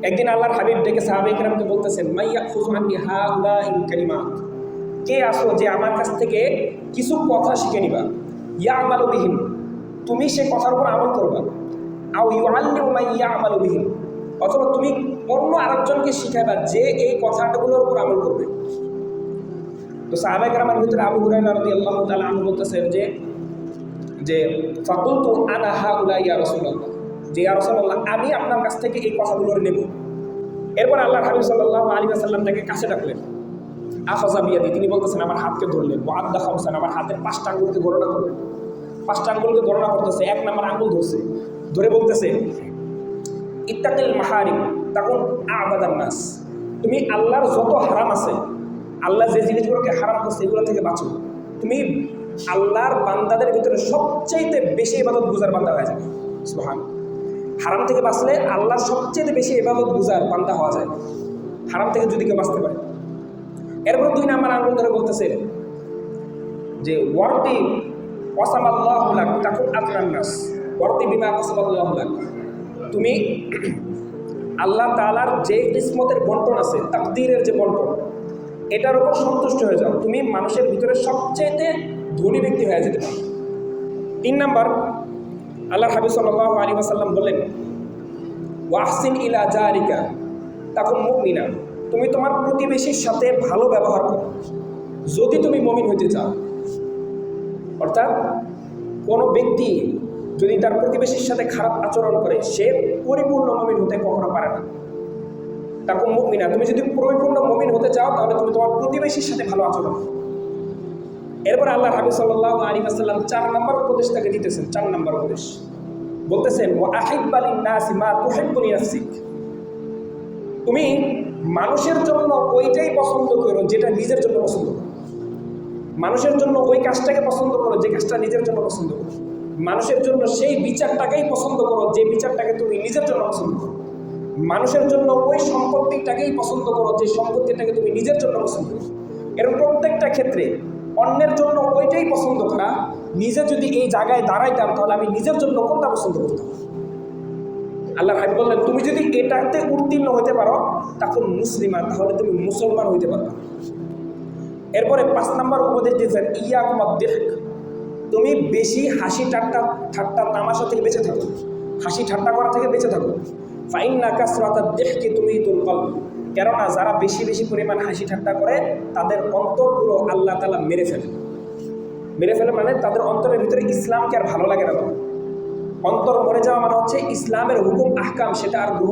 একদিন আল্লাহর হাবিব ডেকে সাহাবায়ে কেরামকে বলতেছেন, মাইয়া খুযু আন্নি হাউলাইল কালিমাত, কে আসো যে আমার কাছ থেকে কিছু কথা শিখে নিবা, ইয়ামালু বিহিম, তুমি সে কথার উপর আমল করবা, আও ইউআল্লিমু মান ইয়ামালু বিহিম, অথবা তুমি অন্য আরেকজনকে শিখাইবা যে এই কথাগুলোর উপর আমল করবে। তো সাহাবায়ে কেরামের ভিতরে আবু হুরায়রা রাদিয়াল্লাহু তাআলা আনহু বলতেছেন যে ফাকুলতু আনা হাউলা ইয়া রাসূলুল্লাহ, যে ইয়া রাসূলুল্লাহ আমি আপনার কাছ থেকে এই কথাগুলো নেব। এরপর আল্লাহর হাবিব সাল্লাল্লাহু আলাইহি ওয়াসাল্লাম তাকে কাছে ডাকলেন, আখাযা বিয়াদি, তিনি বলতেছেন আমার হাতকে ধরলেন, ওয়া আদ্দা খামসান, আমার হাতের 5টা আঙ্গুলকে গণনা করলেন, 5টা আঙ্গুলকে গণনা করতেছে, 1 নম্বর আঙ্গুল ধরছে, ধরে বলতেছে ইত্তাকিল মাহারিম তাকুন আ'বাদান নাস, তুমি আল্লাহর যত হারাম আছে, আল্লাহ যে জিনিসগুলোকে হারাম করছে এগুলো থেকে বাঁচো, তুমি আল্লাহর বান্দাদের ভিতরে সবচেয়ে বেশি ইবাদত গুজার বান্দা হয়ে যাবে। সুবহানাল্লাহ, হারাম থেকে বাঁচলে আল্লাহর সবচেয়ে বেশি ইবাদত গুজার বান্দা হওয়া যায়, হারাম থেকে যদি কেউ বাঁচতে পারে। এরপর 2 নম্বর আঙ্গুল ধরে বলতেছে যে ওয়ারতি ওয়াসামাল্লাহু লাক তাকুন আকরান নাস, ওয়ারতি বিমা ওয়াসামাল্লাহু লাক, তুমি আল্লাহ তাআলার যে কিসমতের বন্টন আছে, তাকদীরের যে বন্টন, এটার উপর সন্তুষ্ট হয়ে যাও, তুমি মানুষের ভিতরে সবচেয়ে ধনী ব্যক্তি হয়ে যেতে পারো। 3 নম্বর আল্লাহর হাবিব সাল্লাল্লাহু আলাইহি ওয়াসাল্লাম বললেন ওয়াহসিন ইলা জারিকা তাকুন মুমিনা, তুমি তোমার প্রতিবেশীর সাথে ভালো ব্যবহার করো যদি তুমি মুমিন হতে চাও। অর্থাৎ কোনো ব্যক্তি যদি তার প্রতিবেশীর সাথে খারাপ আচরণ করে সে পরিপূর্ণ মুমিন হতে কখনো পারে না। তাকুন মুমিনা, তুমি যদি পরিপূর্ণ মুমিন হতে চাও তাহলে তুমি তোমার প্রতিবেশীর সাথে ভালো আচরণ করো। এরপর আল্লাহর হাবিব সাল্লাল্লাহু আলাইহি ওয়াসাল্লাম 4 নম্বর উপদেশ তাকে দিতেছেন, 4 নম্বর উপদেশ বলতেছেন ওয়া আহিব্বা লিন-নাসি মা তুহিব্বু লিনাফসিক, তুমি মানুষের জন্য ওইটাই পছন্দ করো যেটা নিজের জন্য পছন্দ করো, মানুষের জন্য ওই কাজটাকে পছন্দ করো যে কাজটা নিজের জন্য পছন্দ করো, মানুষের জন্য সেই বিচারটাকেই পছন্দ করো যে বিচারটাকে তুমি নিজের জন্য পছন্দ করো, মানুষের জন্য ওই সম্পত্তিটাকেই পছন্দ করো যে সম্পত্তিটাকে তুমি নিজের জন্য পছন্দ করো। এরকম প্রত্যেকটা ক্ষেত্রে অন্যের জন্য ওইটাই পছন্দ করা, নিজে যদি এই জায়গায় দাঁড়াইতাম তাহলে আমি নিজের জন্য কোনটা পছন্দ করতাম। আল্লাহ হাবিব বললেন তুমি যদি এটাতে উত্তীর্ণ হতে পারো তখন মুসলিমা, তাহলে তুমি মুসলমান হইতে পারবে। এরপরে 5 নম্বর উপদেশ দিয়েছেন ইয়াকুম আদ-দিহক, তুমি বেশি হাসি ঠাট্টা তামাশা থেকে বেঁচে থাকো, হাসি ঠাট্টা করা থেকে বেঁচে থাকো। ফাইন্না কাসরাতাদ দিহকি তুমিতুল কলব, কেননা যারা বেশি বেশি পরিমাণ হাসি ঠাট্টা করে তাদের অন্তরগুলো আল্লাহ তাআলা মেরে ফেলে মানে তাদের অন্তরের ভিতরে ইসলামকে আর ভালো লাগে না। অন্তর মরে যাওয়া মানে হচ্ছে ইসলামের হুকুম আহকাম সেটা আর গ্রহণ